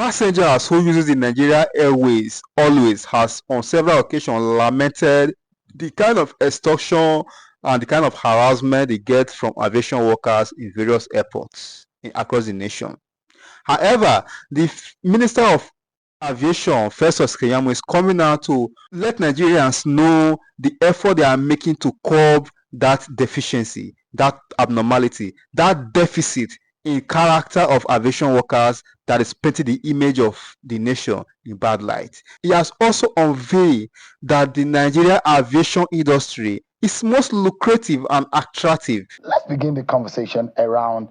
Passengers who uses the Nigeria Airways always has on several occasions lamented the kind of extortion and the kind of harassment they get from aviation workers in various airports across the nation. However, the Minister of Aviation, Festus, Keyamu, is coming out to let Nigerians know the effort they are making to curb that deficiency, that abnormality, that deficit in character of aviation workers that is painting the image of the nation in bad light. He has also unveiled that the Nigeria aviation industry is most lucrative and attractive. Let's begin the conversation around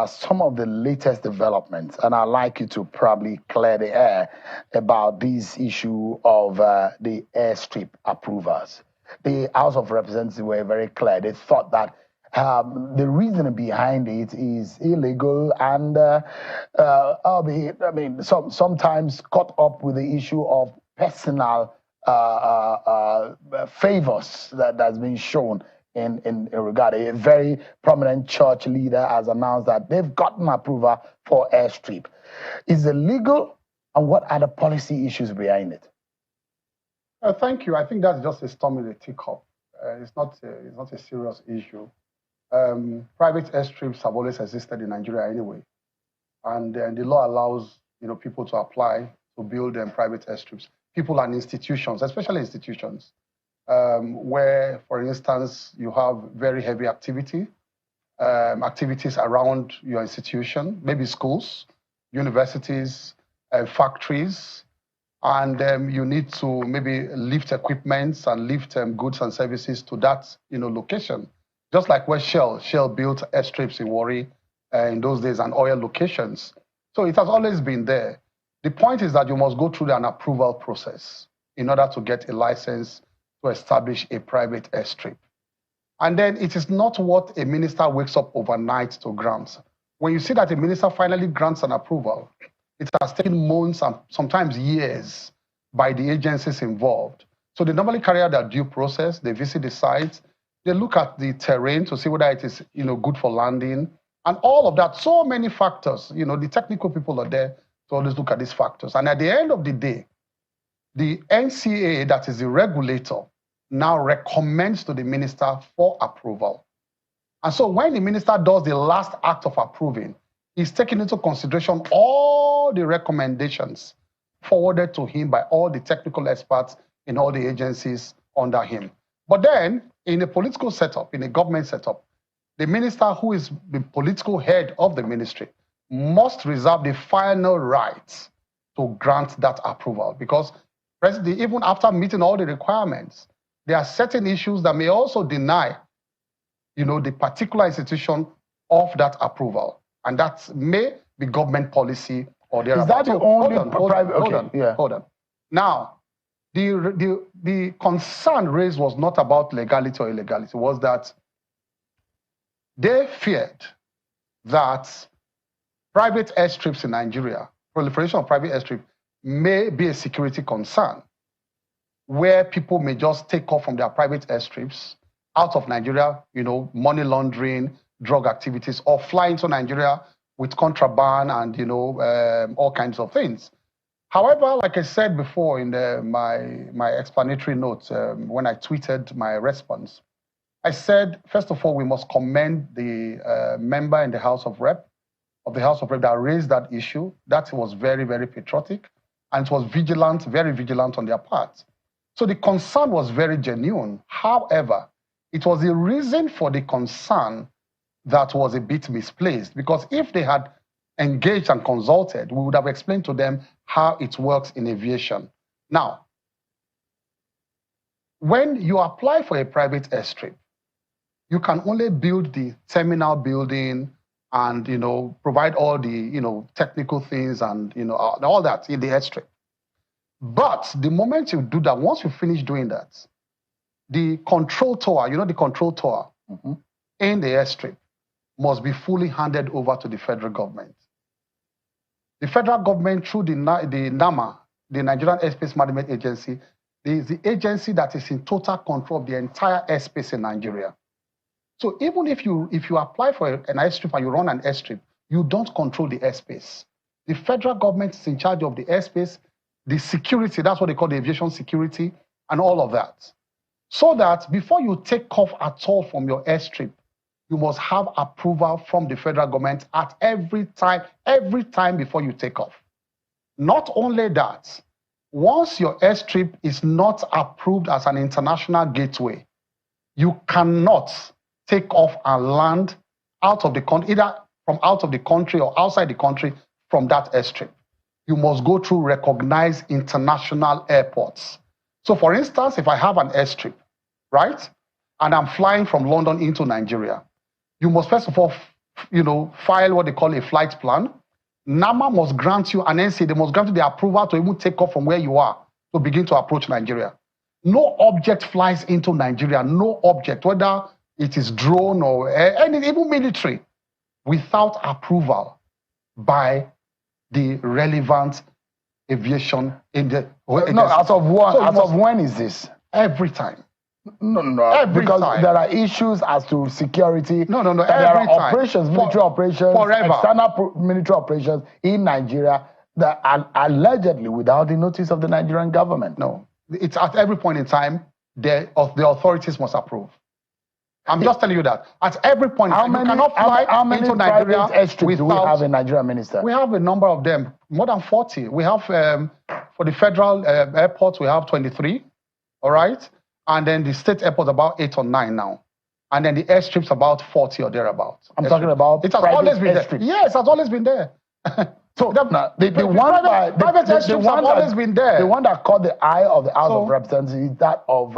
some of the latest developments, and I'd like you to probably clear the air about this issue of the Airstrip approvers. The House of Representatives were very clear. They thought that the reason behind it is illegal and sometimes caught up with the issue of personal favors that's been shown in regard. A very prominent church leader has announced that they've gotten approval for Airstrip. Is it legal, and what are the policy issues behind it? Thank you. I think that's just a storm in the teacup. It's not a serious issue. Private airstrips have always existed in Nigeria anyway, and the law allows people to apply to build private airstrips. People and institutions, especially institutions, where, for instance, you have very heavy activities around your institution, maybe schools, universities, factories, and you need to maybe lift equipment and lift goods and services to that location. Just like where Shell built airstrips in Warri in those days and oil locations. So it has always been there. The point is that you must go through an approval process in order to get a license to establish a private airstrip. And then it is not what a minister wakes up overnight to grant. When you see that a minister finally grants an approval, it has taken months and sometimes years by the agencies involved. So they normally carry out their due process, they visit the site, they look at the terrain to see whether it is good for landing, and all of that. So many factors. The technical people are there to always look at these factors. And at the end of the day, the NCAA, that is the regulator, now recommends to the minister for approval. And so when the minister does the last act of approving, he's taking into consideration all the recommendations forwarded to him by all the technical experts in all the agencies under him. But then, in a political setup, in a government setup, the minister, who is the political head of the ministry, must reserve the final right to grant that approval. Because even after meeting all the requirements, there are certain issues that may also deny, the particular institution of that approval. And that may be government policy or their. Is that the only private? Hold on. Now, the concern raised was not about legality or illegality. It was that they feared that private airstrips in Nigeria, proliferation of private airstrips, may be a security concern, where people may just take off from their private airstrips out of Nigeria, money laundering, drug activities, or fly into Nigeria with contraband and, all kinds of things. However, like I said before in my explanatory notes, when I tweeted my response, I said, first of all, we must commend the member in the House of Rep that raised that issue. That was very, very patriotic, and it was vigilant, very vigilant on their part. So the concern was very genuine. However, it was the reason for the concern that was a bit misplaced, because if they had engaged and consulted, we would have explained to them how it works in aviation. Now, when you apply for a private airstrip, you can only build the terminal building and provide all the technical things and all that in the airstrip. But the moment you do that, once you finish doing that, the control tower, the control tower in the airstrip must be fully handed over to the federal government. The federal government, through the NAMA, the Nigerian Airspace Management Agency, is the agency that is in total control of the entire airspace in Nigeria. So even if you apply for an airstrip and you run an airstrip, you don't control the airspace. The federal government is in charge of the airspace, the security, that's what they call the aviation security, and all of that. So that before you take off at all from your airstrip, you must have approval from the federal government at every time before you take off. Not only that, once your airstrip is not approved as an international gateway, you cannot take off and land out of the country, either from out of the country or outside the country from that airstrip. You must go through recognized international airports. So for instance, if I have an airstrip, right, and I'm flying from London into Nigeria, you must first of all, file what they call a flight plan. NAMA must grant you an NCA, they must grant you the approval to even take off from where you are to begin to approach Nigeria. No object flies into Nigeria, no object, whether it is drone or even military, without approval by the relevant aviation in the... No, as of when is this? Every time. No, because there are issues as to security. No, there are operations, military operations, external military operations in Nigeria that are allegedly without the notice of the Nigerian government. No, it's at every point in time, the authorities must approve. I'm just telling you that. At every point in time, you cannot fly into Nigeria without... Do we have a Nigerian minister? We have a number of them, more than 40. We have, for the federal airports, we have 23, all right? And then the state airports about 8 or 9 now. And then the airstrips about 40 or thereabouts. I'm talking about it has always been there. Yes, it has always been there. So the one that caught the eye of the House of Representatives is that of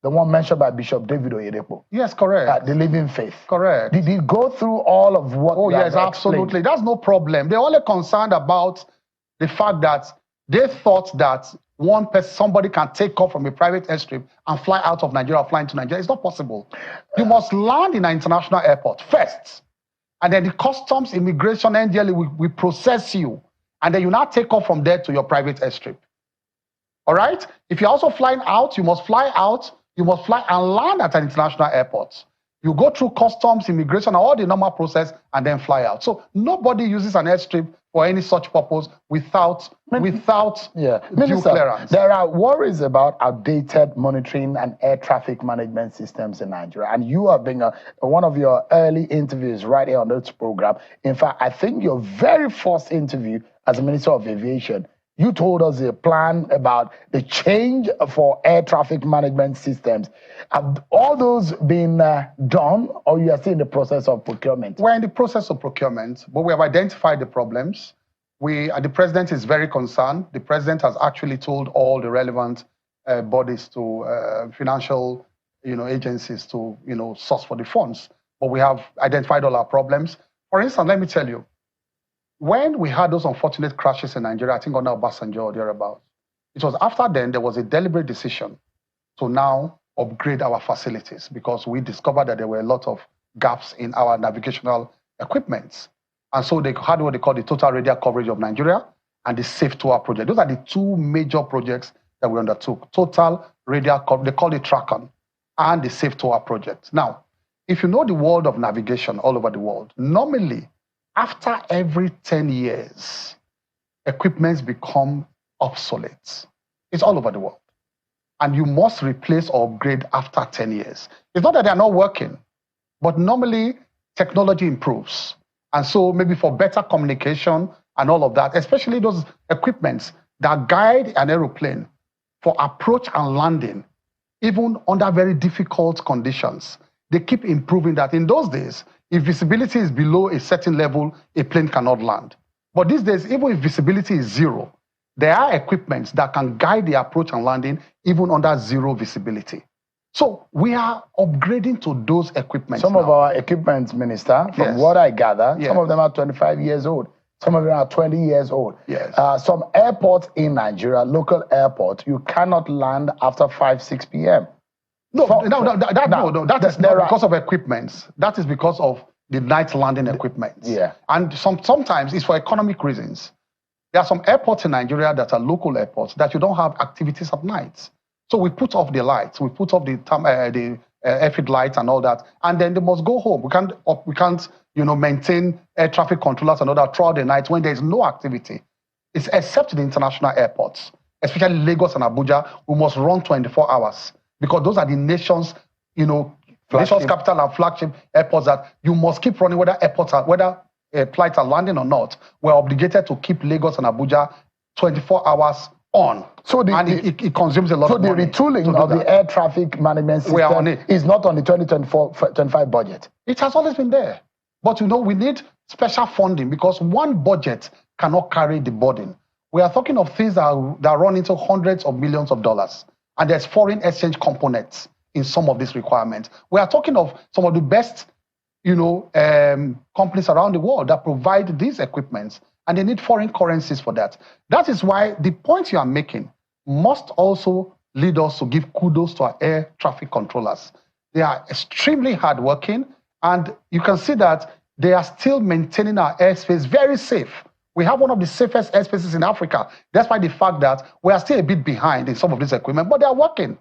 the one mentioned by Bishop David Oyedepo. Yes, correct. The Living Faith. Correct. Did he go through all of what? Oh, yes, absolutely. That's no problem. They're only concerned about the fact that they thought that somebody can take off from a private airstrip and fly out of Nigeria or fly into Nigeria. It's not possible. You must land in an international airport first. And then the customs, immigration, NDL will process you. And then you now take off from there to your private airstrip. All right? If you're also flying out, you must fly out. You must fly and land at an international airport. You go through customs, immigration, all the normal process, and then fly out. So nobody uses an airstrip for any such purpose without due clearance. There are worries about outdated monitoring and air traffic management systems in Nigeria. And you have been one of your early interviews right here on this program. In fact, I think your very first interview as Minister of Aviation, you told us a plan about the change for air traffic management systems. Have all those been done, or you are still in the process of procurement? We're in the process of procurement, but we have identified the problems. The president is very concerned. The president has actually told all the relevant bodies to financial, agencies to, source for the funds. But we have identified all our problems. For instance, let me tell you, when we had those unfortunate crashes in Nigeria, I think under Obasanjo or thereabouts, it was after then there was a deliberate decision to now upgrade our facilities because we discovered that there were a lot of gaps in our navigational equipment. And so they had what they call the Total Radial Coverage of Nigeria and the Safe Tour project. Those are the two major projects that we undertook. Total Radial Coverage, they call it TRACON, and the Safe Tour project. Now, if you know the world of navigation all over the world, normally, after every 10 years, equipments become obsolete. It's all over the world. And you must replace or upgrade after 10 years. It's not that they're not working, but normally technology improves. And so maybe for better communication and all of that, especially those equipments that guide an aeroplane for approach and landing, even under very difficult conditions, they keep improving that. In those days, if visibility is below a certain level, a plane cannot land. But these days, even if visibility is zero, there are equipments that can guide the approach and landing even under zero visibility. So we are upgrading to those equipments. Some of our equipment, Minister, from what I gather, some of them are 25 years old. Some of them are 20 years old. Yes. Some airports in Nigeria, local airports, you cannot land after 5, 6 p.m. That is not because of equipment. That is because of the night landing equipment. Yeah. And sometimes it's for economic reasons. There are some airports in Nigeria that are local airports that you don't have activities at night. So we put off the lights, we put off the airfield lights and all that, and then they must go home. We can't maintain air traffic controllers and all that throughout the night when there is no activity. It's except the international airports, especially Lagos and Abuja, we must run 24 hours because those are the nation's, nation's capital and flagship airports that you must keep running whether flights are landing or not. We're obligated to keep Lagos and Abuja 24 hours on. So it consumes a lot of money. So the retooling of the air traffic management system is not on the 2024-25 budget. It has always been there. But we need special funding because one budget cannot carry the burden. We are talking of things that run into hundreds of millions of dollars. And there's foreign exchange components in some of these requirements. We are talking of some of the best companies around the world that provide these equipments, and they need foreign currencies for that. That is why the point you are making must also lead us to give kudos to our air traffic controllers. They are extremely hardworking, and you can see that they are still maintaining our airspace very safe. We have one of the safest airspaces in Africa, despite the fact that we are still a bit behind in some of this equipment, but they are working.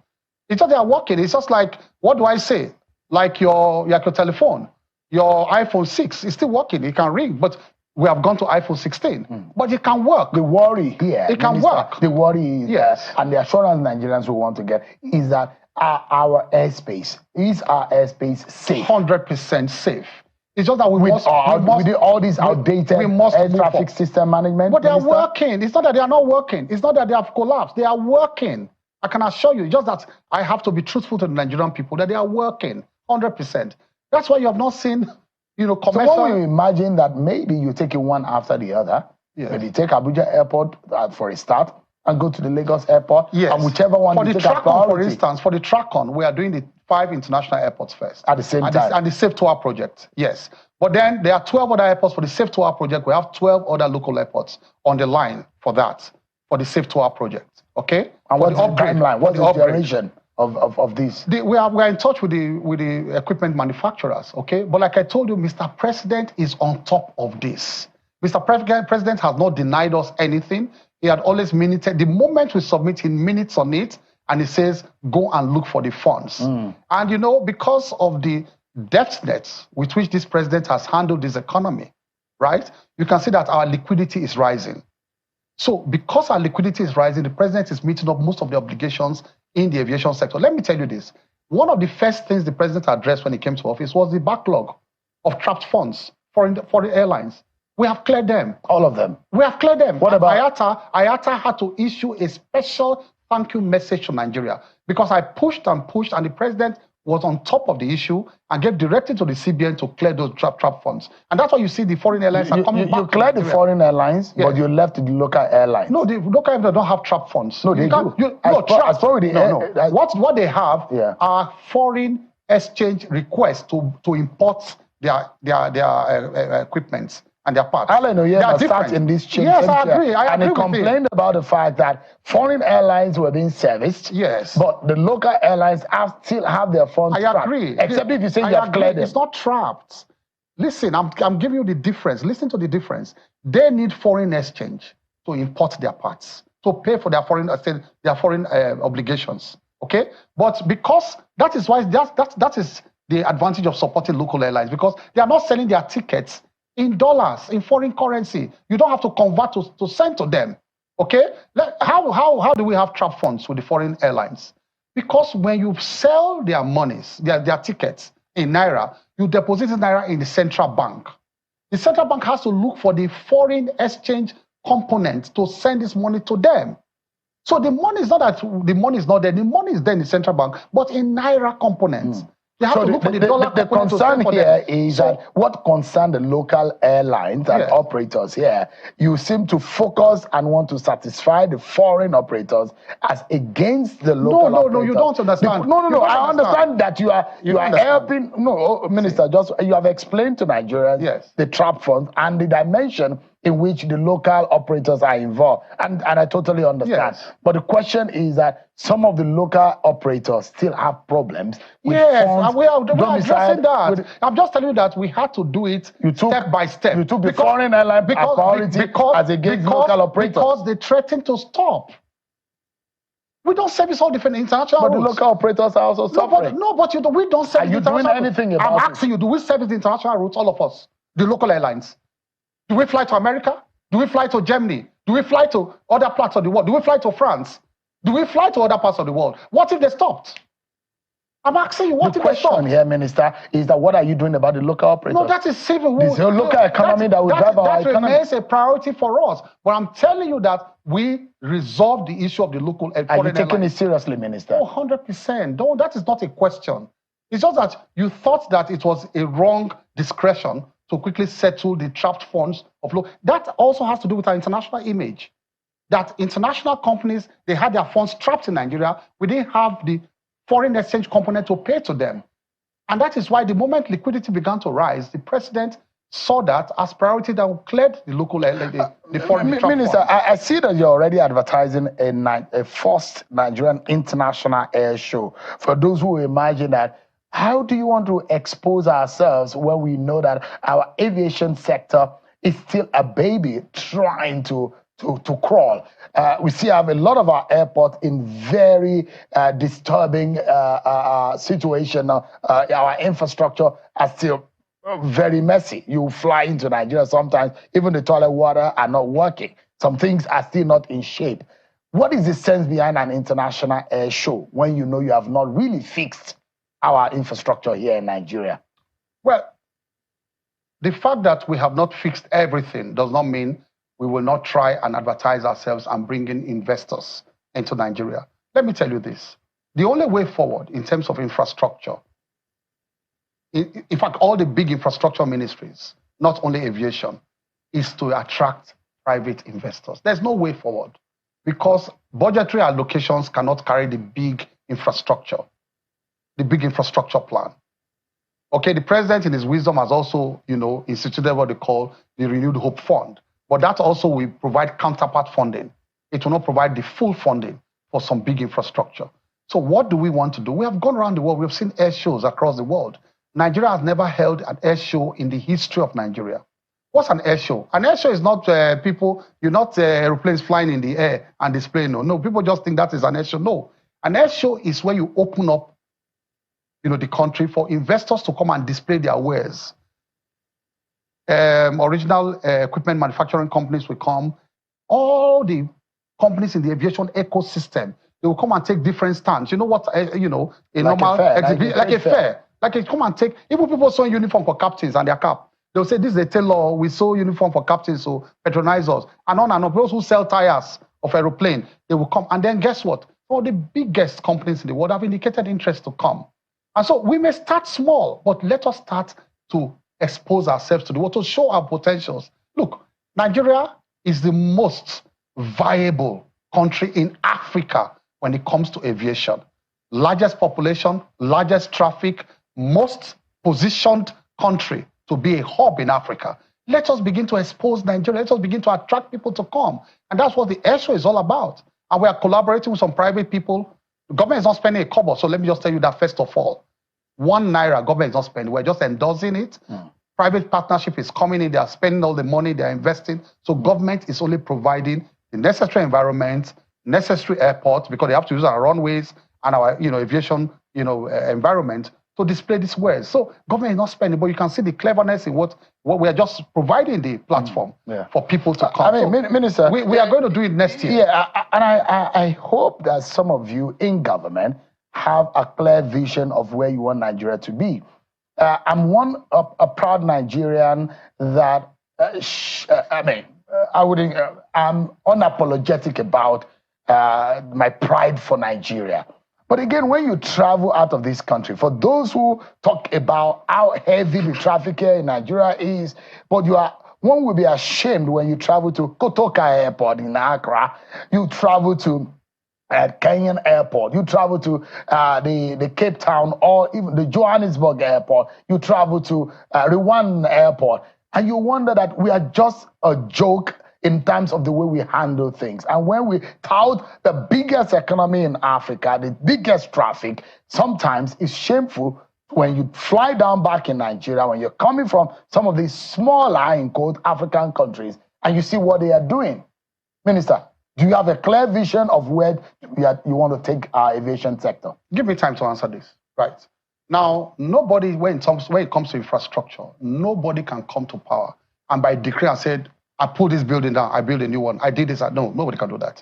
It's just they are working. It's just like, what do I say? Like your telephone. Your iPhone 6 is still working. It can ring, but we have gone to iPhone 16. But it can work. The worry here, it can work. The worry is, yes, and the assurance Nigerians will want to get is that our airspace is safe. 100% safe. It's just that with all these outdated air traffic system management. But they are working. It's not that they are not working. It's not that they have collapsed. They are working. I can assure you. It's just that I have to be truthful to the Nigerian people that they are working 100%. That's why you have not seen, commercial. So when you imagine that maybe you take it one after the other, maybe take Abuja Airport for a start and go to the Lagos Airport, and whichever one you take as priority. For instance, for the Track-On, we are doing the 5 international airports first. At the same time. And the Safe Tour project, yes. But then there are 12 other airports for the Safe Tour project. We have 12 other local airports on the line for that, for the Safe Tour project, okay? And what's the timeline? What's the duration of this? We are in touch with the equipment manufacturers, okay? But like I told you, Mr. President is on top of this. Mr. President has not denied us anything. He had always minuted. The moment we submit, he minutes on it, and he says, go and look for the funds. And because of the depth net with which this president has handled this economy, right? You can see that our liquidity is rising. So because our liquidity is rising, the president is meeting up most of the obligations in the aviation sector. Let me tell you this. One of the first things the president addressed when he came to office was the backlog of trapped funds for the airlines. We have cleared them. All of them. We have cleared them. What about IATA had to issue a special thank you message to Nigeria because I pushed and pushed, and the president was on top of the issue and gave directive to the CBN to clear those trapped funds. And that's why you see the foreign airlines are coming back. You cleared the foreign airlines, but you left the local airlines. No, the local airlines don't have trapped funds. No, they do. What they have are foreign exchange requests to import their equipment and their parts. Alan Oyedepo sat in this chamber. Yes, I agree. And he complained about the fact that foreign airlines were being serviced. Yes. But the local airlines still have their funds trapped. I agree. Except if you say you have cleared them. It's not trapped. Listen, I'm giving you the difference. Listen to the difference. They need foreign exchange to import their parts, to pay for their foreign obligations. Okay? But because that is why that is the advantage of supporting local airlines, because they are not selling their tickets in dollars, in foreign currency. You don't have to convert to send to them. Okay? How do we have trapped funds with the foreign airlines? Because when you sell their monies, their tickets in Naira, you deposit Naira in the central bank. The central bank has to look for the foreign exchange component to send this money to them. So the money is not that the money is not there. The money is there in the central bank, but in Naira components. They have to look for the dollar. The concern here is that what concerns the local airlines and operators here, you seem to focus and want to satisfy the foreign operators as against the local operators. No, you don't understand. No, I understand that you are helping. No, Minister, just you have explained to Nigerians the trap funds and the dimension in which the local operators are involved. And I totally understand. Yes. But the question is that some of the local operators still have problems with funds. And we are addressing that. I'm just telling you that we had to do it step by step. You took the foreign airline priority as against local operators. Because they threatened to stop. We don't service all different international But routes. the local operators are also suffering. We don't service Are you doing anything about it? I'm asking you, do we service the international routes, all of us? The local airlines? Do we fly to America? Do we fly to Germany? Do we fly to other parts of the world? Do we fly to France? Do we fly to other parts of the world? What if they stopped? I'm asking you, what if they stopped? The question here, Minister, is that what are you doing about the local operators? No, that is civil. This whole local economy that will drive our economy. That remains a priority for us. But I'm telling you that we resolve the issue of the local airlines. Are you taking it seriously, Minister? Oh, 100%. No, that is not a question. It's just that you thought that it was a wrong discretion to quickly settle the trapped funds of local. That also has to do with our international image. That international companies, they had their funds trapped in Nigeria. We didn't have the foreign exchange component to pay to them. And that is why the moment liquidity began to rise, the president saw that as priority that cleared the local, the foreign Minister, I see that you're already advertising a first Nigerian international air show. For those who imagine that, how do you want to expose ourselves when we know that our aviation sector is still a baby trying to crawl? We still have a lot of our airports in very disturbing situation. Our infrastructure are still very messy. You fly into Nigeria sometimes, even the toilet water are not working. Some things are still not in shape. What is the sense behind an international air show when you know you have not really fixed our infrastructure here in Nigeria? Well, the fact that we have not fixed everything does not mean we will not try and advertise ourselves and bring in investors into Nigeria. Let me tell you this. The only way forward in terms of infrastructure, in fact, all the big infrastructure ministries, not only aviation, is to attract private investors. There's no way forward because budgetary allocations cannot carry the big infrastructure plan. Okay, the president in his wisdom has also, instituted what they call the Renewed Hope Fund. But that also will provide counterpart funding. It will not provide the full funding for some big infrastructure. So what do we want to do? We have gone around the world. We have seen air shows across the world. Nigeria has never held an air show in the history of Nigeria. What's an air show? An air show is not airplanes flying in the air and displaying. No, people just think that is an air show. No, an air show is where you open up, the country for investors to come and display their wares. Original equipment manufacturing companies will come. All the companies in the aviation ecosystem, they will come and take different stands. You know what? A normal exhibition, like a fair. Like they come and take. Even people sewing uniform for captains and their cap. They'll say, "This is a tailor. We sew uniform for captains, so patronize us." And on and on. Those who sell tires of aeroplane, they will come. And then guess what? All the biggest companies in the world have indicated interest to come. And so we may start small, but let us start to expose ourselves to the world, to show our potentials. Look, Nigeria is the most viable country in Africa when it comes to aviation. Largest population, largest traffic, most positioned country to be a hub in Africa. Let us begin to expose Nigeria. Let us begin to attract people to come. And that's what the air show is all about. And we are collaborating with some private people. The government is not spending a kobo, so let me just tell you that first of all. 1 naira government is not spending. We're just endorsing it. Private partnership is coming in. They are spending all the money. They are investing. So government is only providing the necessary environment, necessary airports, because they have to use our runways and our aviation environment to display these wares. So government is not spending, but you can see the cleverness in what we are just providing the platform for people to come. I mean, Minister, we are going to do it next year. Yeah, and I hope that some of you in government have a clear vision of where you want Nigeria to be. I'm a proud Nigerian that I'm unapologetic about my pride for Nigeria. But again, when you travel out of this country, for those who talk about how heavy the traffic here in Nigeria is, but one will be ashamed when you travel to Kotoka Airport in Accra, you travel to Kenyan Airport, you travel to the Cape Town or even the Johannesburg Airport, you travel to Rwanda Airport, and you wonder that we are just a joke in terms of the way we handle things. And when we tout the biggest economy in Africa, the biggest traffic, sometimes it's shameful when you fly down back in Nigeria, when you're coming from some of these smaller, in quote, African countries, and you see what they are doing. Minister, Do you have a clear vision of where you want to take our aviation sector? Give me time to answer this. Right. Now, nobody, when it comes to infrastructure, nobody can come to power and by decree and said, I pull this building down, I build a new one, I did this. No, nobody can do that.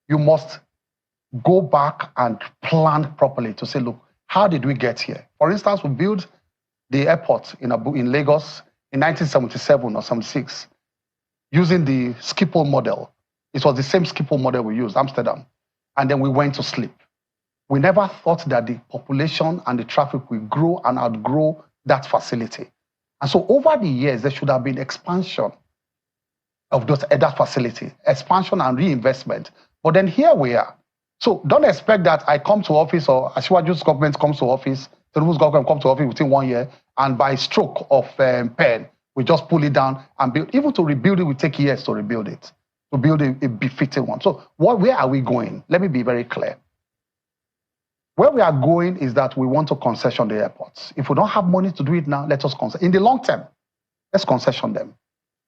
You must go back and plan properly to say, look, how did we get here? For instance, we built the airport in Lagos in 1977 or 76 using the Schiphol model. It was the same Schiphol model we used, Amsterdam. And then we went to sleep. We never thought that the population and the traffic will grow and outgrow that facility. And so over the years, there should have been expansion of that facility, expansion and reinvestment. But then here we are. So don't expect that I come to office or Asiwaju's government comes to office, Tinubu's government comes to office within 1 year, and by stroke of pen, we just pull it down and build. Even to rebuild it, we take years to rebuild it, to build a befitting one. So where are we going? Let me be very clear. Where we are going is that we want to concession the airports. If we don't have money to do it now, let us concession. In the long term, let's concession them.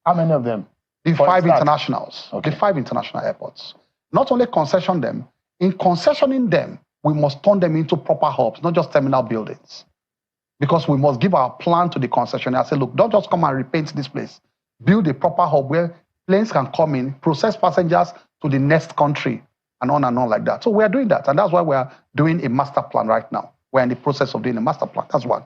How many of them? The 5 internationals, okay. The 5 international airports. Not only concession them, in concessioning them, we must turn them into proper hubs, not just terminal buildings. Because we must give our plan to the concessionaire and say, look, don't just come and repaint this place. Build a proper hub where planes can come in, process passengers to the next country, and on like that. So we are doing that. And that's why we are doing a master plan right now. We're in the process of doing a master plan. That's one.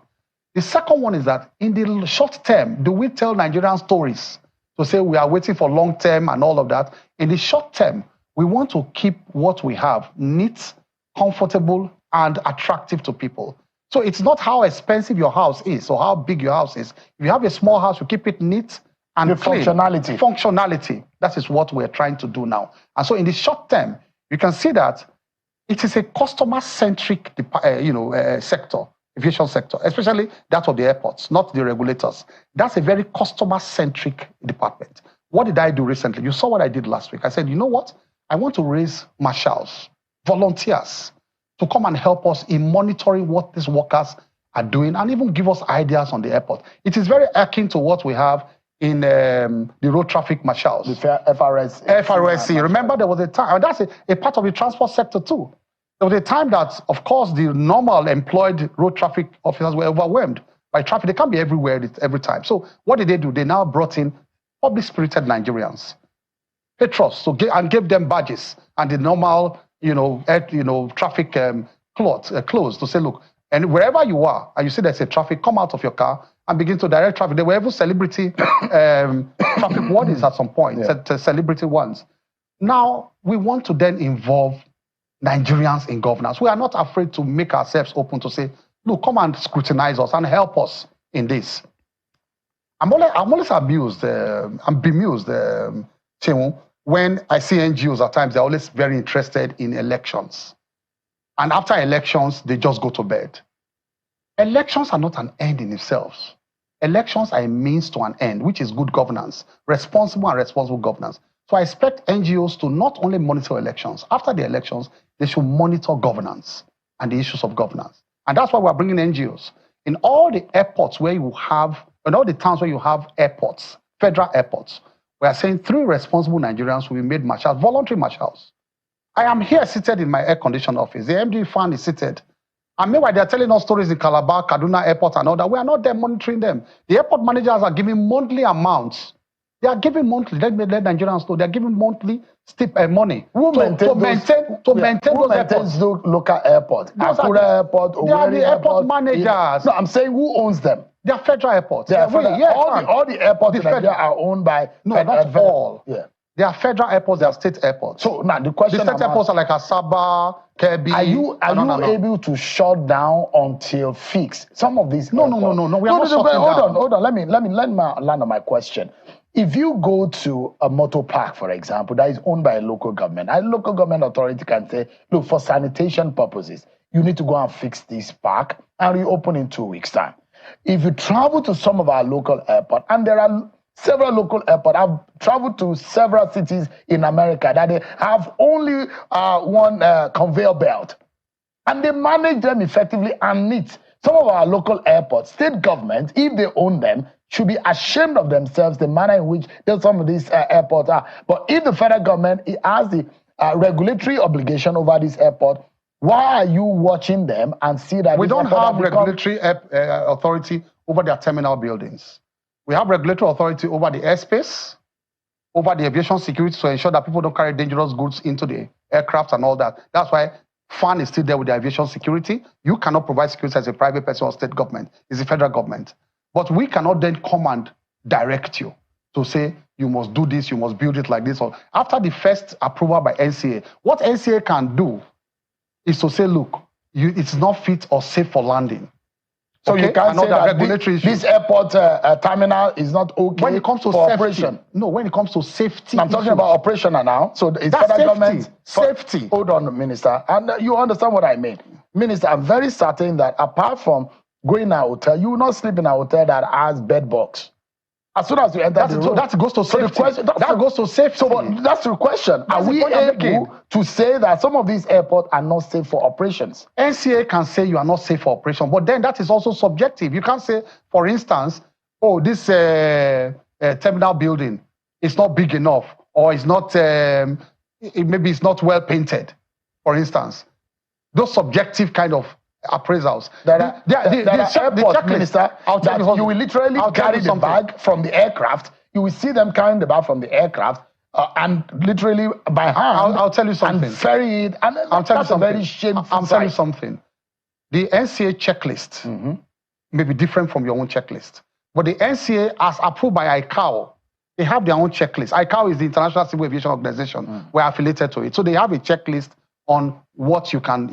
The second one is that in the short term, do we tell Nigerian stories to say we are waiting for long term and all of that? In the short term, we want to keep what we have neat, comfortable, and attractive to people. So it's not how expensive your house is or how big your house is. If you have a small house, you keep it neat and clean. Functionality. Functionality. That is what we're trying to do now. And so in the short term, you can see that it is a customer-centric sector, aviation sector, especially that of the airports, not the regulators. That's a very customer-centric department. What did I do recently? You saw what I did last week. I said, you know what? I want to raise marshals, volunteers, to come and help us in monitoring what these workers are doing and even give us ideas on the airport. It is very akin to what we have in the road traffic marshals. The FRSC. Remember, there was a time, and that's a part of the transport sector too. There was a time that, of course, the normal employed road traffic officers were overwhelmed by traffic. They can't be everywhere every time. So what did they do? They now brought in public-spirited Nigerians, patrols, and gave them badges and the normal, traffic clothes to say, look, and wherever you are, and you see there's a traffic, come out of your car and begin to direct traffic. There were even celebrity traffic wardens at some point, celebrity ones. Now, we want to then involve Nigerians in governance. We are not afraid to make ourselves open to say, look, come and scrutinize us and help us in this. I'm always amused and bemused, when I see NGOs at times, they're always very interested in elections. And after elections, they just go to bed. Elections are not an end in themselves. Elections are a means to an end, which is good governance, responsible governance. So I expect NGOs to not only monitor elections. After the elections, they should monitor governance and the issues of governance. And that's why we're bringing NGOs. In all the airports where you have, in all the towns where you have airports, federal airports, we are saying 3 responsible Nigerians will be made marshals, voluntary marshals. I am here seated in my air-conditioned office. The MD fan is seated. And meanwhile, they're telling us stories in Calabar, Kaduna Airport and all that. We are not there monitoring them. The airport managers are giving monthly amounts. They are giving monthly. Let Nigerians know. They are giving monthly money to maintain those airports. Local airports. Akura Airport. They are the airport managers. No, I'm saying who owns them? They are federal airports. All the airports in Nigeria are owned by... No, not all. Yeah. They are federal airports, they are state airports. So now the question the state airports are like Asaba, Kebi. Are you able to shut down until fixed some of these? No. We are not shutting down. Hold on. Let me land on my question. If you go to a motor park, for example, that is owned by a local government, a local government authority can say, look, for sanitation purposes, you need to go and fix this park and reopen in 2 weeks' time. If you travel to some of our local airports, and there are several local airports, I've traveled to several cities in America that they have only one conveyor belt, and they manage them effectively and neat. Some of our local airports, state government, if they own them, should be ashamed of themselves, the manner in which some of these airports are. But if the federal government has the regulatory obligation over this airport, why are you watching them and see that we don't have regulatory authority over their terminal buildings? We have regulatory authority over the airspace, over the aviation security to ensure that people don't carry dangerous goods into the aircraft and all that. That's why FAN is still there with the aviation security. You cannot provide security as a private person or state government. It's the federal government. But we cannot then come and direct you to say, you must do this, you must build it like this. Or after the first approval by NCA, what NCA can do is to say, look, it's not fit or safe for landing. So okay? You can't say that this airport terminal is not okay when it comes to for safety. Operation. No, when it comes to safety. I'm talking about operational now. So it's federal government. Safety. Hold on, Minister. And you understand what I mean. Minister, I'm very certain that apart from going to a hotel, you will not sleep in a hotel that has bed bugs. As soon as you enter the room, that goes to safety. That goes to safety. So that's the question. Are we able to say that some of these airports are not safe for operations? NCA can say you are not safe for operation, but then that is also subjective. You can't say, for instance, oh, this terminal building is not big enough, or it's not, maybe it's not well painted, for instance. Those subjective kind of appraisals. The airport, Minister, you will literally carry the bag from the aircraft. You will see them carrying the bag from the aircraft and literally by hand. I'll tell you something. And ferry it. And I'll tell you something. Very shameful. I'll tell you something. The NCA checklist may be different from your own checklist. But the NCA, as approved by ICAO, they have their own checklist. ICAO is the International Civil Aviation Organization. We're affiliated to it. So they have a checklist on what you can,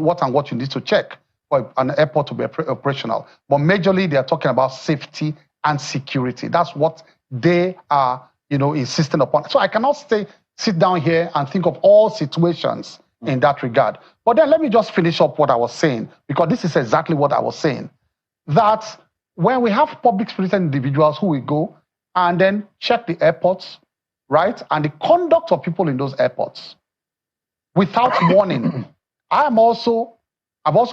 what you need to check for an airport to be operational. But majorly, they are talking about safety and security. That's what they are, insisting upon. So I cannot sit down here and think of all situations in that regard. But then let me just finish up what I was saying, because this is exactly what I was saying. That when we have public-spirited individuals who will go and then check the airports, right, and the conduct of people in those airports, without warning. I've also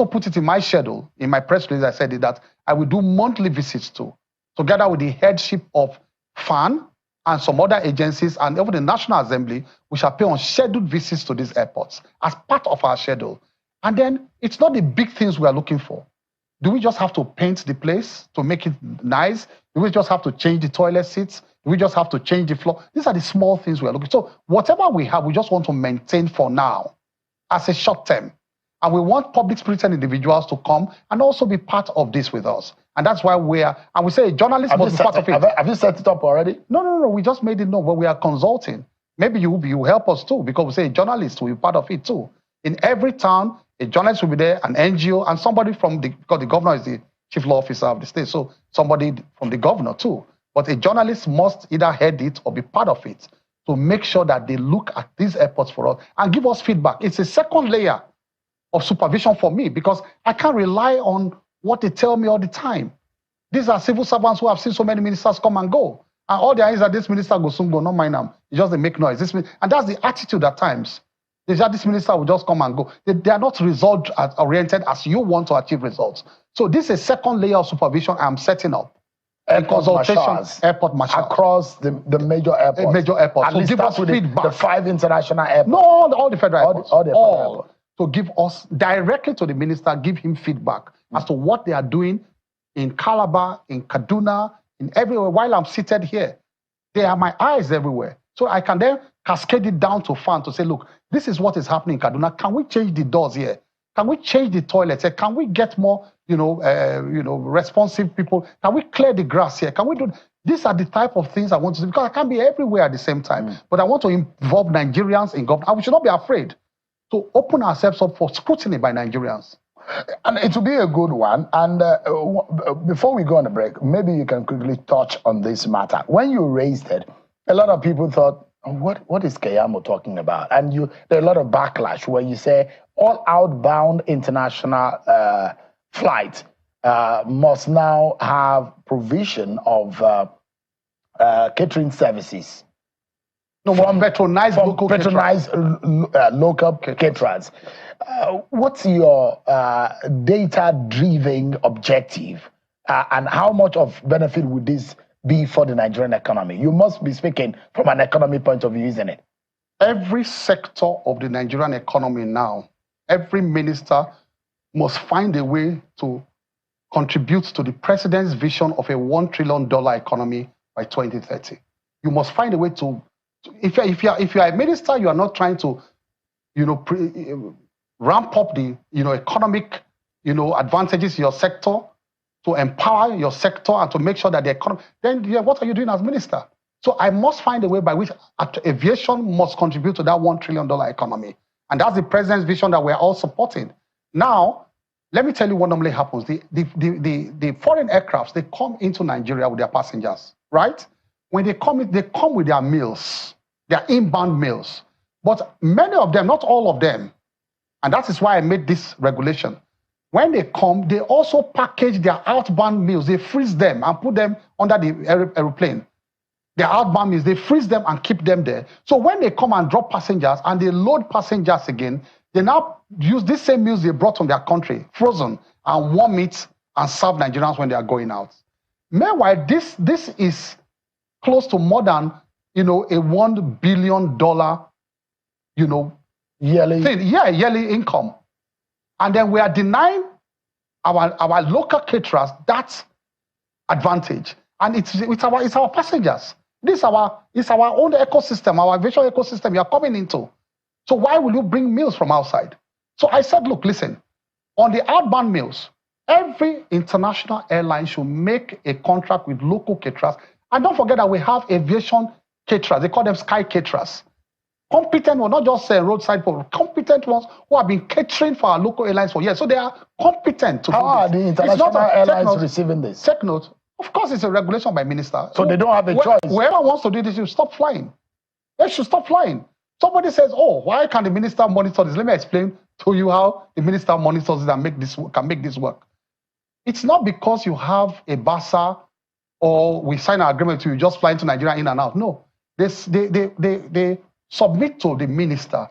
put it in my schedule, in my press release, I said it, that I will do monthly visits together with the headship of FAN and some other agencies and even the National Assembly. We shall pay on scheduled visits to these airports as part of our schedule. And then it's not the big things we are looking for. Do we just have to paint the place to make it nice? Do we just have to change the toilet seats? Do we just have to change the floor? These are the small things we are looking for. So whatever we have, we just want to maintain for now as a short term. And we want public-spirited individuals to come and also be part of this with us. And that's why and we say a journalist must be part of it. Have you set it up already? No. We just made it known, but we are consulting. Maybe you help us too, because we say a journalist will be part of it too. In every town, a journalist will be there, an NGO, and somebody because the governor is the chief law officer of the state, so somebody from the governor too. But a journalist must either head it or be part of it to make sure that they look at these airports for us and give us feedback. It's a second layer of supervision for me, because I can't rely on what they tell me all the time. These are civil servants who have seen so many ministers come and go. And all the eyes that this minister goes soon go, not mind them. It's just they make noise. And that's the attitude at times. This minister will just come and go. They are not result-oriented as you want to achieve results. So this is a second layer of supervision I'm setting up. Airport marshals across the major airports. Major airports. At least give us feedback. The 5 international airports. No, all the federal airports. All. To give us directly to the minister, give him feedback as to what they are doing in Calabar, in Kaduna, in everywhere. While I'm seated here, they are my eyes everywhere. So I can then cascade it down to FAN to say, look, this is what is happening in Kaduna. Can we change the doors here? Can we change the toilets here? Can we get more, responsive people? Can we clear the grass here? Can we do? These are the type of things I want to do, because I can't be everywhere at the same time. But I want to involve Nigerians in government. And we should not be afraid to open ourselves up for scrutiny by Nigerians. And it will be a good one. And before we go on a break, maybe you can quickly touch on this matter. When you raised it, a lot of people thought, what is Keyamu talking about? And there are a lot of backlash where you say all outbound international flights must now have provision of catering services. No, from patronized local caterers. What's your data-driven objective And how much of benefit would this be for the Nigerian economy? You must be speaking from an economy point of view, isn't it? Every sector of the Nigerian economy now, every minister must find a way to contribute to the president's vision of a $1 trillion economy by 2030. You must find a way to, if you're a minister, you are not trying to, ramp up the, economic, advantages in your sector, to empower your sector and to make sure that the economy, then what are you doing as minister? So I must find a way by which aviation must contribute to that $1 trillion economy. And that's the president's vision that we're all supporting. Now, let me tell you what normally happens. The foreign aircrafts, they come into Nigeria with their passengers, right? When they come with their meals, their inbound meals. But many of them, not all of them, and that is why I made this regulation. When they come, they also package their outbound meals. They freeze them and put them under the aeroplane. Their outbound meals, they freeze them and keep them there. So when they come and drop passengers and they load passengers again, they now use these same meals they brought from their country, frozen, and warm it and serve Nigerians when they are going out. Meanwhile, this is close to more than, a $1 billion, yearly income. And then we are denying our local caterers that advantage. And it's our passengers. It's our own ecosystem, our aviation ecosystem you are coming into. So why will you bring meals from outside? So I said, look, listen, on the outbound meals, every international airline should make a contract with local caterers. And don't forget that we have aviation caterers. They call them sky caterers. Competent ones, not just roadside people, competent ones who have been catering for our local airlines for years. So they are competent to How are the international airlines receiving this? Take note. Of course, it's a regulation by minister. So they don't have a choice. Whoever wants to do this, you stop flying. They should stop flying. Somebody says, oh, why can the minister monitor this? Let me explain to you how the minister monitors this and can make this work. It's not because you have a BASA or we sign an agreement to you just flying to Nigeria in and out. No. They submit to the minister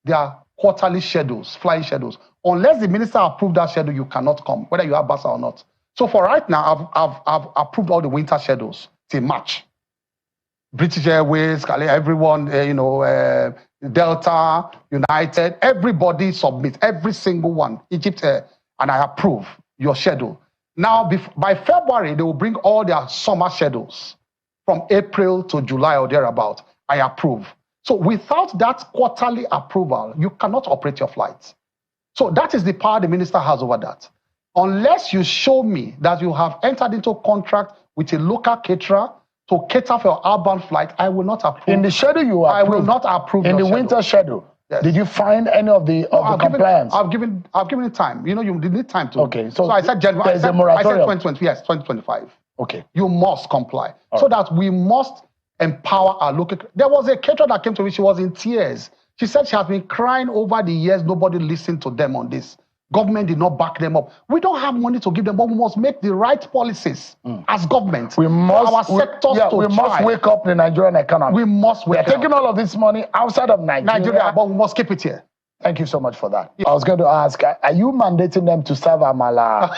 their quarterly schedules, flying schedules. Unless the minister approves that schedule, you cannot come, whether you have BASA or not. So for right now, I've approved all the winter schedules till March. British Airways, everyone, Delta, United, everybody submit, every single one, Egypt Air, and I approve your schedule. Now, by February, they will bring all their summer schedules from April to July or thereabout. I approve. So without that quarterly approval, you cannot operate your flights. So that is the power the minister has over that. Unless you show me that you have entered into a contract with a local caterer to cater for your outbound flight, I will not approve. In the schedule you approved, I will not approve. In the winter schedule, yes. Did you find any of the compliance? I've given it time. You need time to. Okay, so I said January. I said 2020. Yes, 2025. Okay. You must comply. So that we must empower our local. There was a caterer that came to me. She was in tears. She said she has been crying over the years. Nobody listened to them on this. Government did not back them up. We don't have money to give them, but we must make the right policies as government. We must, our sectors we must wake up the Nigerian economy. We must wake up. We're taking all of this money outside of Nigeria, but we must keep it here. Thank you so much for that. Yeah. I was going to ask, are you mandating them to serve Amala,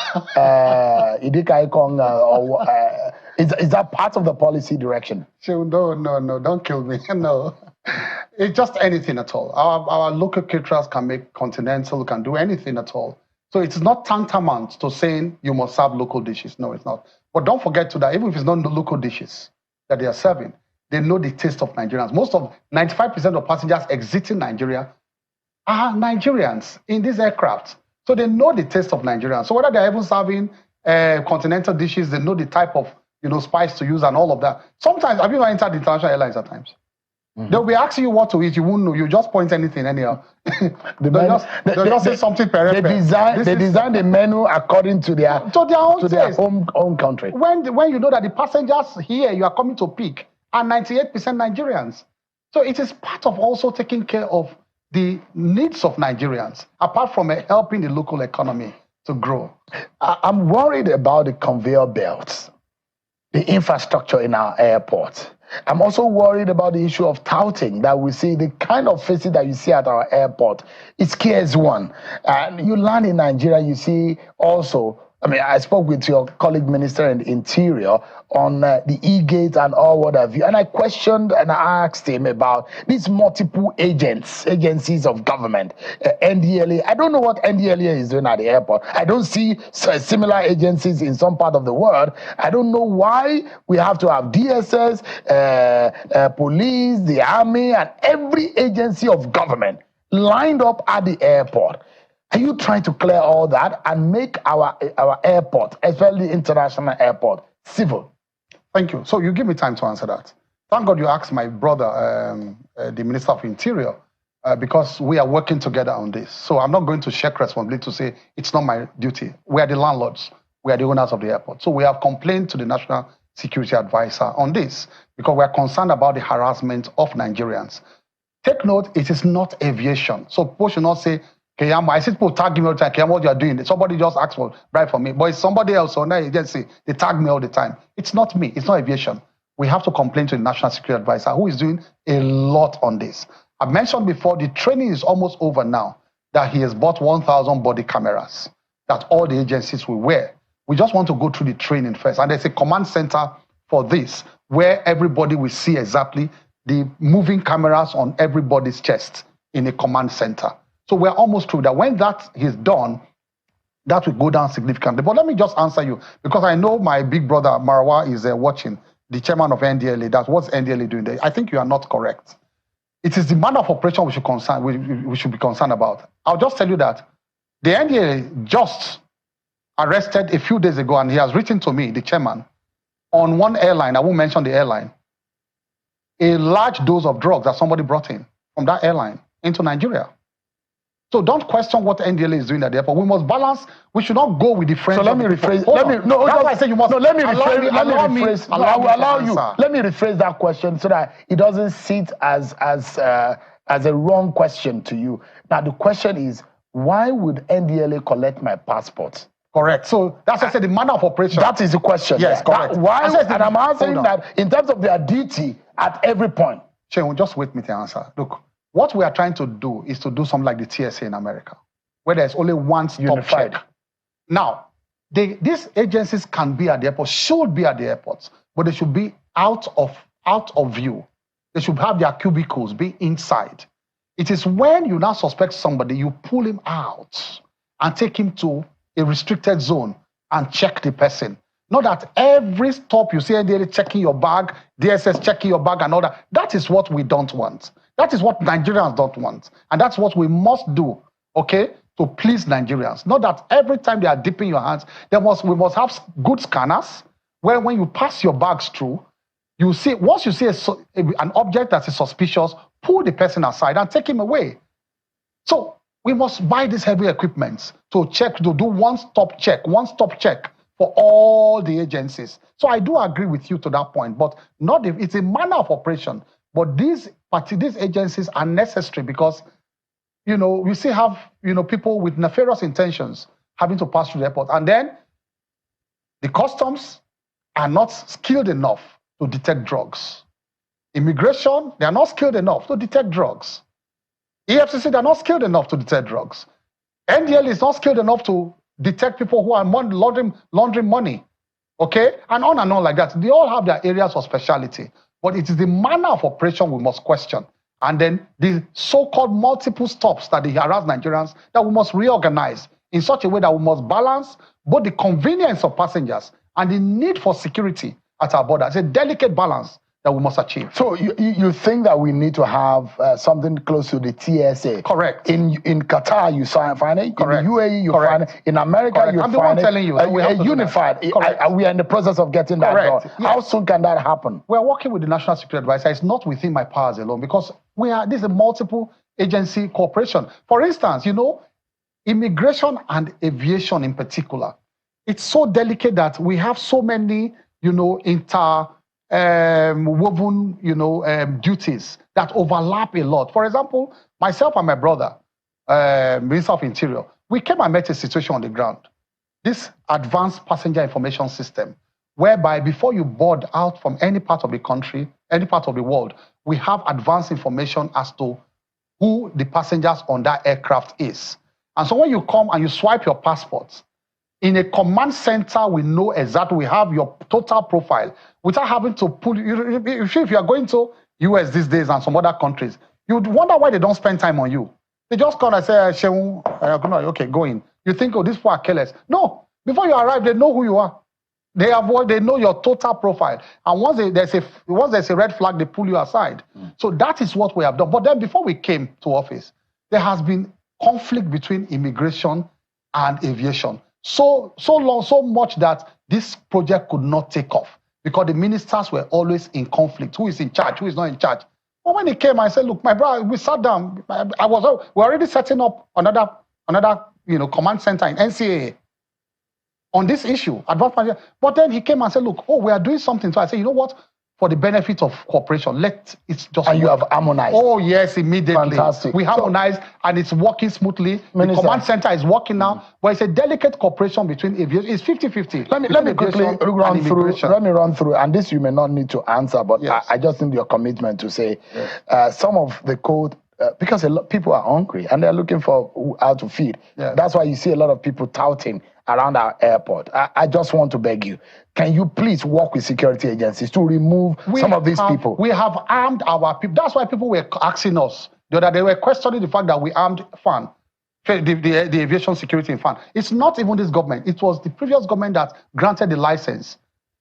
Idika-Ikong, or is that part of the policy direction? No, don't kill me. No. It's just anything at all. Our local caterers can make continental, can do anything at all. So it's not tantamount to saying you must serve local dishes. No, it's not. But don't forget that even if it's not the local dishes that they are serving, they know the taste of Nigerians. Most of 95% of passengers exiting Nigeria are Nigerians in these aircraft. So they know the taste of Nigerians. So whether they're even serving continental dishes, they know the type of spice to use and all of that. Sometimes, have you not entered the international airlines at times? They'll be asking you what to eat. You won't know. You just point anything anyhow. They'll just say something. They design the menu according to their home country. When you know that the passengers here you are coming to pick are 98% Nigerians, so it is part of also taking care of the needs of Nigerians, apart from helping the local economy to grow. I'm worried about the conveyor belts, the infrastructure in our airport. I'm also worried about the issue of touting that we see, the kind of faces that you see at our airport. It scares one. And you land in Nigeria, you see also I mean, I spoke with your colleague Minister in Interior on the e-gate and all what have you, and I questioned and I asked him about these multiple agencies of government, NDLA. I don't know what NDLA is doing at the airport. I don't see similar agencies in some part of the world. I don't know why we have to have DSS, police, the army, and every agency of government lined up at the airport. Are you trying to clear all that and make our airport, especially international airport, civil? Thank you. So you give me time to answer that. Thank God you asked my brother, the Minister of Interior, because we are working together on this. So I'm not going to shirk responsibility to say it's not my duty. We are the landlords. We are the owners of the airport. So we have complained to the National Security Advisor on this because we are concerned about the harassment of Nigerians. Take note, it is not aviation. So people should not say, Keyamu, I see people tag me all the time, Keyamu, what you are doing. Somebody just asked for bribe for me, but it's somebody else on that agency. They tag me all the time. It's not me. It's not aviation. We have to complain to the National Security Advisor, who is doing a lot on this. I've mentioned before, the training is almost over now, that he has bought 1,000 body cameras that all the agencies will wear. We just want to go through the training first. And there's a command center for this, where everybody will see exactly the moving cameras on everybody's chest in a command center. So we're almost through that. When that is done, that will go down significantly. But let me just answer you, because I know my big brother Marwa is watching, the chairman of NDLA. That's what's NDLA doing there. I think you are not correct. It is the manner of operation we should be concerned about. I'll just tell you that the NDLA just arrested a few days ago, and he has written to me, the chairman, on one airline, I won't mention the airline, a large dose of drugs that somebody brought in from that airline into Nigeria. So don't question what NDLA is doing at the airport. We must balance. We should not go with the friends. So let me rephrase. Let me rephrase that question so that it doesn't sit as a wrong question to you. Now the question is, why would NDLA collect my passport? Correct. So that's why I said the manner of operation. That is the question. Yes, correct. And I'm answering that in terms of their duty at every point. Shane, just wait me to answer. Look, what we are trying to do is to do something like the TSA in America, where there's only one stop check. Now, these agencies can be at the airport, should be at the airports, but they should be out of view. They should have their cubicles, be inside. It is when you now suspect somebody, you pull him out and take him to a restricted zone and check the person. Not that every stop you see NDLA checking your bag, DSS checking your bag and all that. That is what we don't want. That is what Nigerians don't want. And that's what we must do, okay, to please Nigerians. Not that every time they are dipping your hands, we must have good scanners where when you pass your bags through, you see, once you see an object that is suspicious, pull the person aside and take him away. So we must buy these heavy equipment to do one-stop check for all the agencies. So I do agree with you to that point, but it's a manner of operation. But these agencies are necessary because, we still have, people with nefarious intentions having to pass through the airport. And then the customs are not skilled enough to detect drugs. Immigration, they are not skilled enough to detect drugs. EFCC, they're not skilled enough to detect drugs. NDL is not skilled enough to detect people who are laundering money, okay? And on like that. They all have their areas of specialty. But it is the manner of operation we must question. And then the so-called multiple stops that they harass Nigerians that we must reorganize in such a way that we must balance both the convenience of passengers and the need for security at our border. It's a delicate balance that we must achieve. So you think that we need to have something close to the TSA? Correct. In Qatar, you find it. Correct. In the UAE, you Correct. find it. In America, Correct. you I'm find it. telling you. So we have to unified. We are in the process of getting that done. Yes. How soon can that happen? We're working with the National Security Advisor. It's not within my powers alone because this is a multiple agency cooperation. For instance, immigration and aviation in particular, it's so delicate that we have so many, woven, duties that overlap a lot. For example, myself and my brother, Minister of Interior, we came and met a situation on the ground. This advanced passenger information system, whereby before you board out from any part of the country, any part of the world, we have advanced information as to who the passengers on that aircraft is. And so when you come and you swipe your passport, In a command center, we know exactly, we have your total profile without having to pull you. If you are going to US these days and some other countries, you'd wonder why they don't spend time on you. They just come and say, okay, go in. You think, oh, these people are careless. No, before you arrive, they know who you are. They know your total profile. And once there's a red flag, they pull you aside. So that is what we have done. But then before we came to office, there has been conflict between immigration and aviation. So much that this project could not take off because the ministers were always in conflict. Who is in charge? Who is not in charge? But when he came, I said, look, my brother, we sat down. We're already setting up another command center in NCAA on this issue. But then he came and said, look, we are doing something. So I said, you know what? For the benefit of cooperation, it's just. And work. You have harmonized. Oh yes, immediately. Fantastic. We harmonized, and it's working smoothly. Minister, the command center is working now, but it's a delicate cooperation between aviation. It's 50-50. Let me quickly run through. Let me run through, and this you may not need to answer, but yes. I just need your commitment to say some of the code. Because a lot people are hungry and they're looking for how to feed. Yeah. That's why you see a lot of people touting around our airport. I just want to beg you, can you please work with security agencies to remove some of these people? We have armed our people. That's why people were asking us the other day. They were questioning the fact that we armed FAN, the aviation security in FAN. It's not even this government. It was the previous government that granted the license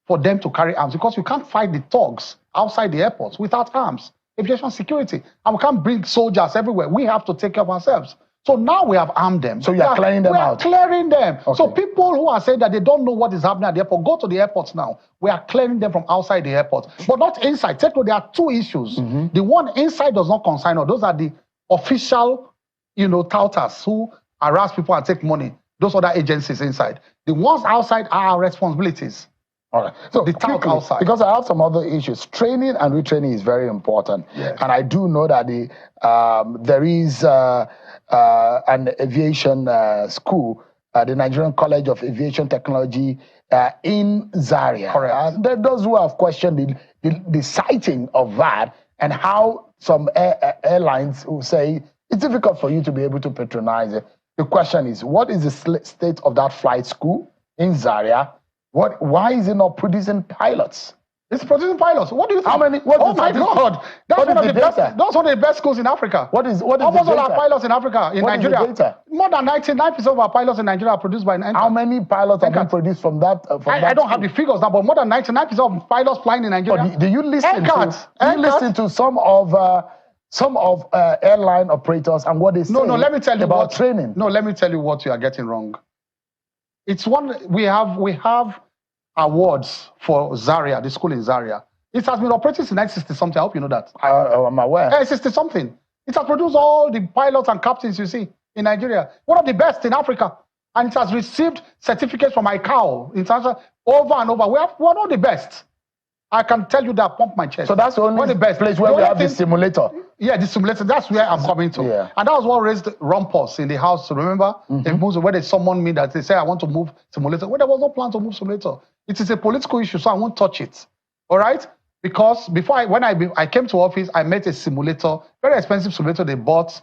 for them to carry arms because you can't fight the thugs outside the airports without arms. Aviation security, and we can't bring soldiers everywhere. We have to take care of ourselves. So now we have armed them. So you are clearing them out? We are clearing them. Okay. So people who are saying that they don't know what is happening at the airport, go to the airports now. We are clearing them from outside the airport, but not inside. Take note, there are two issues. The one inside does not concern us. Those are the official, touters who harass people and take money. Those other agencies inside. The ones outside are our responsibilities. All right. So the quickly, outside. Because I have some other issues. Training and retraining is very important. Yes. And I do know that there is an aviation school, the Nigerian College of Aviation Technology in Zaria. Correct. Those who have questioned the siting of that and how some airlines will say it's difficult for you to be able to patronize it. The question is, what is the state of that flight school in Zaria? Why is it not producing pilots? It's producing pilots. What do you think? How many? Oh my God! That's one of the best. That's one of the best schools in Africa. What is almost all our pilots in Africa, in Nigeria? More than 99% of our pilots in Nigeria are produced by. How many pilots are being produced from that? I don't have the figures now, but more than 99% of pilots flying in Nigeria. Do you listen to some of airline operators and what they say? No. Let me tell you about training. No, let me tell you what you are getting wrong. It's one we have awards for Zaria, the school in Zaria. It has been operating since 1960-something. I hope you know that. I'm aware. 60-something. It has produced all the pilots and captains you see in Nigeria. One of the best in Africa. And it has received certificates from ICAO international over and over. We're one of the best. I can tell you that, pump my chest. So that's the only best place where we have the simulator. Yeah, the simulator. That's where I'm coming to. Yeah. And that was what raised rumpus in the house. Remember? Where they summoned me that they say I want to move simulator. Well, there was no plan to move simulator. It is a political issue, so I won't touch it. All right? Because when I came to office, I met a simulator, very expensive simulator they bought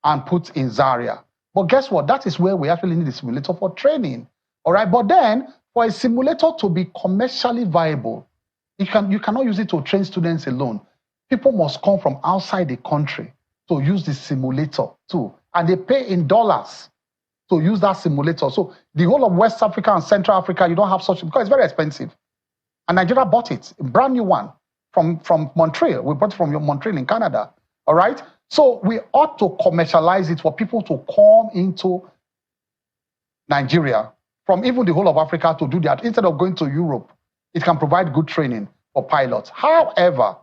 and put in Zaria. But guess what? That is where we actually need a simulator for training. All right? But then, for a simulator to be commercially viable, you cannot use it to train students alone. People must come from outside the country to use the simulator too. And they pay in dollars to use that simulator. So the whole of West Africa and Central Africa, you don't have such, because it's very expensive. And Nigeria bought it, a brand new one from Montreal. We bought it from Montreal in Canada. All right? So we ought to commercialize it for people to come into Nigeria from even the whole of Africa to do that. Instead of going to Europe, it can provide good training for pilots. However,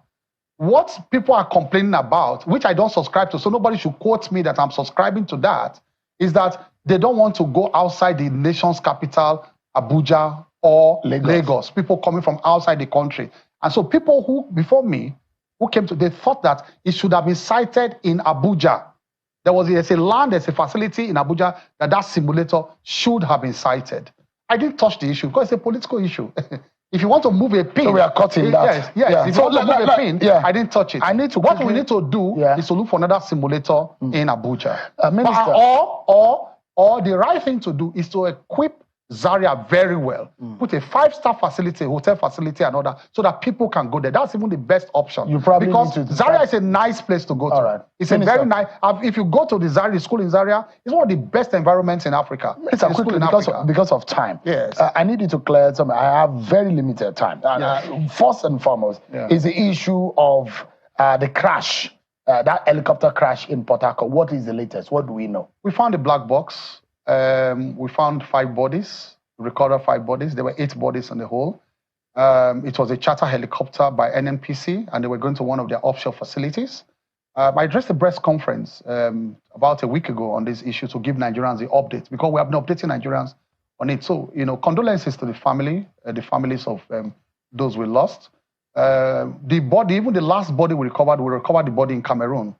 what people are complaining about, which I don't subscribe to, so nobody should quote me that I'm subscribing to that, is that they don't want to go outside the nation's capital, Abuja or Lagos. People coming from outside the country. And so people who, before me, who came to, they thought that it should have been sited in Abuja. There's a facility in Abuja that simulator should have been sited. I didn't touch the issue because it's a political issue. If you want to move a pin, so we are cutting that. Yes. Yeah. If you want to move a pin, I didn't touch it. What we need to do is to look for another simulator in Abuja. Minister. Or the right thing to do is to equip Zaria very well. Put a 5-star facility, hotel facility, and all that, so that people can go there. That's even the best option. You probably because need to Zaria is a nice place to go to. Right. It's a very nice. If you go to the Zaria school in Zaria, it's one of the best environments in Africa. It's quickly because of time. Yes. I need you to clear something. I have very limited time. First and foremost is the issue of the crash, that helicopter crash in Port Harcourt. What is the latest? What do we know? We found a black box. We found 5 bodies. We recorded 5 bodies. There were 8 bodies on the whole. It was a charter helicopter by NNPC, and they were going to one of their offshore facilities. I addressed a press conference about a week ago on this issue to give Nigerians the update, because we have been updating Nigerians on it. So, condolences to the families of those we lost. The body, even the last body we recovered the body in Cameroon,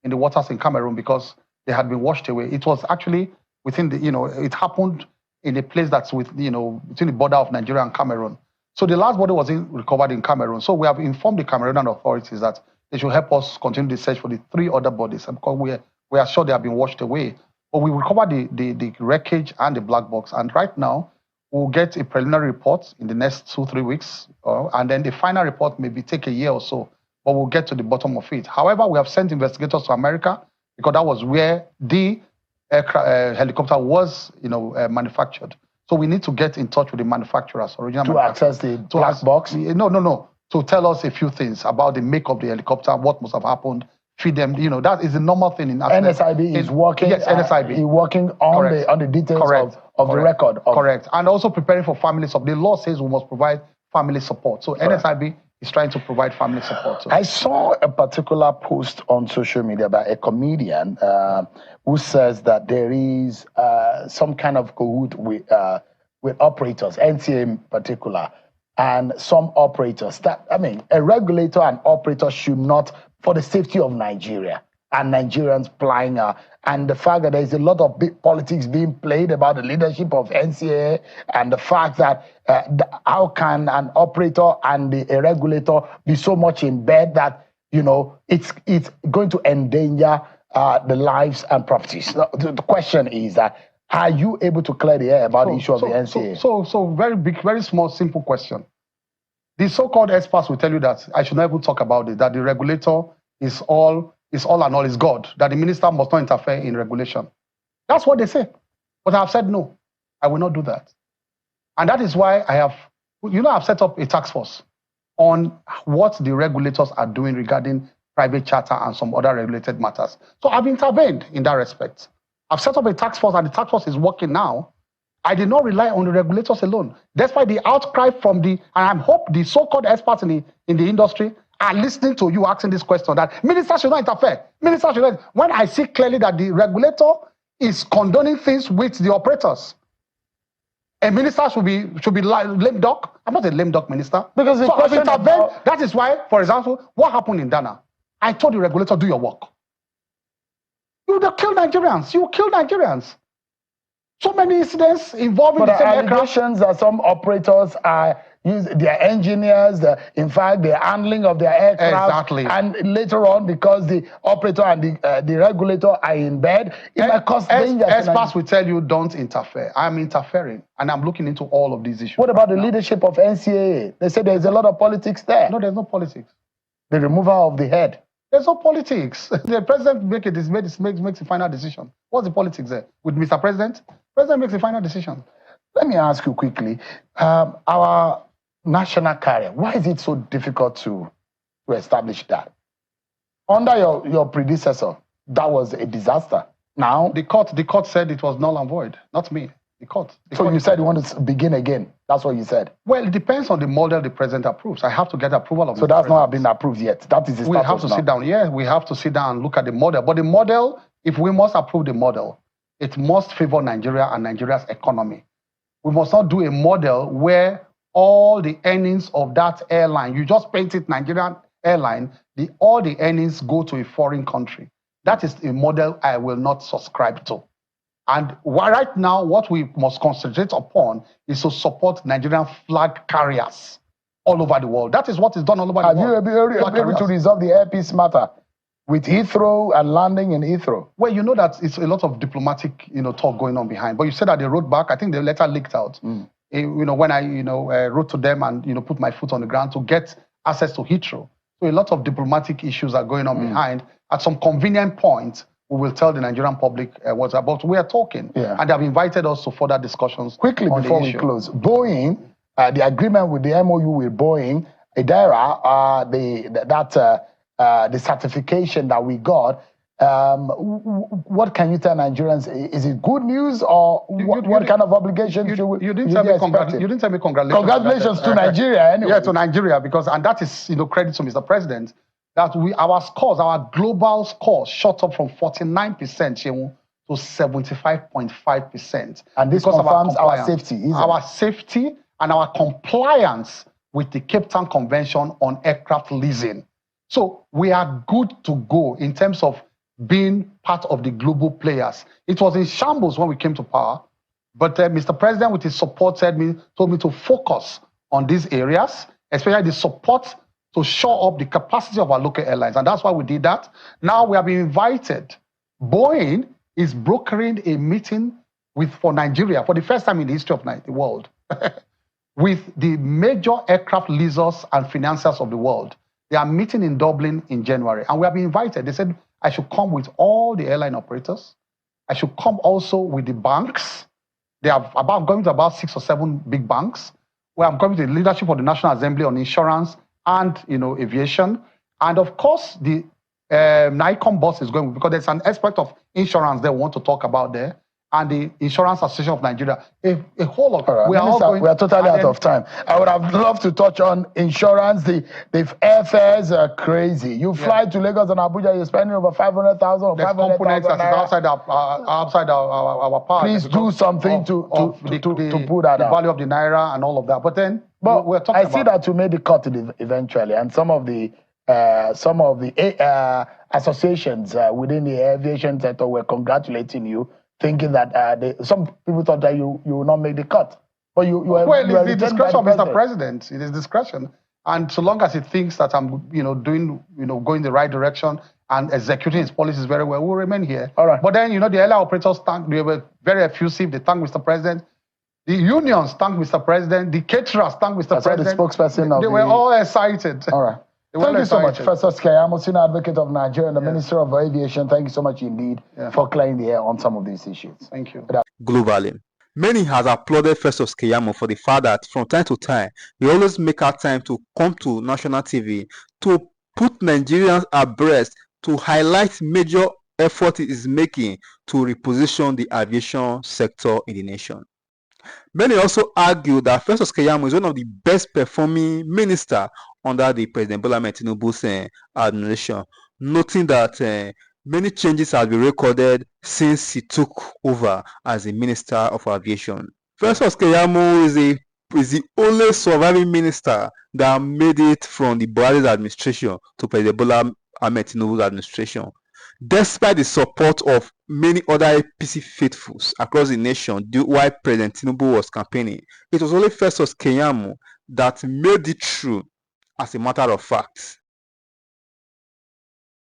in the waters in Cameroon, because they had been washed away. It was actually within the, it happened in a place that's with, between the border of Nigeria and Cameroon. So the last body was recovered in Cameroon. So we have informed the Cameroonian authorities that they should help us continue the search for the 3 other bodies, because we are sure they have been washed away. But we recovered the wreckage and the black box. And right now, we'll get a preliminary report in the next 2-3 weeks. And then the final report maybe take a year or so. But we'll get to the bottom of it. However, we have sent investigators to America, because that was where the helicopter was, manufactured. So we need to get in touch with the manufacturers, to access the black box. No. To tell us a few things about the make of the helicopter, what must have happened, feed them. That is a normal thing in Africa. NSIB is working. Yes, NSIB is working on the details of the record. Correct, and also preparing for family support. The law says we must provide family support. So NSIB is trying to provide family support. I saw a particular post on social media by a comedian who says that there is some kind of cahoot with operators, NCA in particular, and some operators. A regulator and operator should not, for the safety of Nigeria and Nigerians flying and the fact that there's a lot of big politics being played about the leadership of NCA, and the fact that how can an operator and a regulator be so much in bed that it's going to endanger the lives and properties. The question is that, are you able to clear the air about the issue of the NCA? So very big, very small, simple question. The so-called experts will tell you that I should not even talk about it, that the regulator is all and all is God, that the minister must not interfere in regulation. That's what they say. But I've said no, I will not do that. And that is why I've set up a task force on what the regulators are doing regarding private charter and some other regulated matters. So I've intervened in that respect. I've set up a task force, and the task force is working now. I did not rely on the regulators alone. Despite the outcry from and I hope the so-called experts in the industry are listening to you asking this question, that ministers should not interfere. Ministers should not. When I see clearly that the regulator is condoning things with the operators, a minister should be lame duck. I'm not a lame duck minister. Because I've intervened. That is why, for example, what happened in Dana? I told the regulator, do your work. You will kill Nigerians. You will kill Nigerians. So many incidents involving the same aircraft. Allegations that some operators are using their engineers, in fact, the handling of their aircraft. Exactly. And later on, because the operator and the regulator are in bed, it might cause danger. Experts will tell you, don't interfere. I'm interfering, and I'm looking into all of these issues. What about the leadership of NCAA? They say there's a lot of politics there. No, there's no politics. The removal of the head. There's no politics. The president makes the final decision. What's the politics there? With Mr. President, President makes the final decision. Let me ask you quickly, our national carrier, why is it so difficult to establish that? Under your predecessor, that was a disaster. Now the court said it was null and void, not me. The court. So you said you want to begin again. That's what you said. Well, it depends on the model the president approves. I have to get approval of. So that's not been approved yet. That is the status we have to sit down. Yeah, we have to sit down and look at the model. But the model, if we must approve the model, it must favor Nigeria and Nigeria's economy. We must not do a model where all the earnings of that airline, you just paint it Nigerian airline, all the earnings go to a foreign country. That is a model I will not subscribe to. And right now, what we must concentrate upon is to support Nigerian flag carriers all over the world. That is what is done all over the world. Have you been able to resolve the airpiece matter? with Heathrow and landing in Heathrow? Well, you know that it's a lot of diplomatic, talk going on behind. But you said that they wrote back. I think the letter leaked out. When I, wrote to them and, put my foot on the ground to get access to Heathrow. So a lot of diplomatic issues are going on behind. At some convenient point, we will tell the Nigerian public what's about. We are talking. Yeah. And they have invited us to further discussions. Quickly, before we close, Boeing, the agreement with the MOU with Boeing, IDERA, the certification that we got, what can you tell Nigerians? Is it good news or what kind of obligation you didn't tell me congratulations. Congratulations to Nigeria anyway. Yeah, to Nigeria, and that is credit to Mr. President, that our global scores shot up from 49% to 75.5%. And this confirms our safety, our safety and our compliance with the Cape Town Convention on aircraft leasing. So we are good to go in terms of being part of the global players. It was in shambles when we came to power, but Mr. President, with his support, told me to focus on these areas, especially the support to shore up the capacity of our local airlines, and that's why we did that. Now we have been invited. Boeing is brokering a meeting for Nigeria for the first time in the history of the world with the major aircraft leasers and financiers of the world. They are meeting in Dublin in January, and we have been invited. They said I should come with all the airline operators. I should come also with the banks. They are going to about 6 or 7 big banks. Where I'm coming to the leadership of the National Assembly on insurance and aviation, and of course the NICOM boss is going, because there's an aspect of insurance they want to talk about there, and the Insurance Association of Nigeria, a whole lot. Right. We are totally out of time. I would have loved to touch on insurance. The airfares are crazy. You fly to Lagos and Abuja, you're spending over 500,000 or 500,000 outside our power. Please do something to put that the value of the naira and all of that. But we're talking I see that you made the cut eventually, and some of the associations within the aviation sector were congratulating you, thinking that some people thought that you will not make the cut. But it's the discretion of Mr. President. It is discretion, and so long as he thinks that I'm, going the right direction and executing his policies very well, we'll remain here. All right. But then, the airline operators they were very effusive. They thanked Mr. President. The unions thanked Mr. President. The caterers thanked Mr. President. The spokesperson they were all excited. All right. Thank you so much, Festus Keyamu, Senior Advocate of Nigeria and the Minister of Aviation. Thank you so much indeed for clearing the air on some of these issues. Thank you. Globally, many has applauded Festus Keyamu for the fact that from time to time, he always make out time to come to national TV to put Nigerians abreast, to highlight major effort it is making to reposition the aviation sector in the nation. Many also argue that Festus Keyamu is one of the best performing ministers under the President Bola Ahmed Tinubu's administration, noting that many changes have been recorded since he took over as the Minister of Aviation. Festus Keyamu is the only surviving minister that made it from the Buhari's administration to President Bola Ahmed Tinubu's administration. Despite the support of many other APC faithfuls across the nation while President Tinubu was campaigning, it was only Festus Keyamu that made it through as a matter of fact.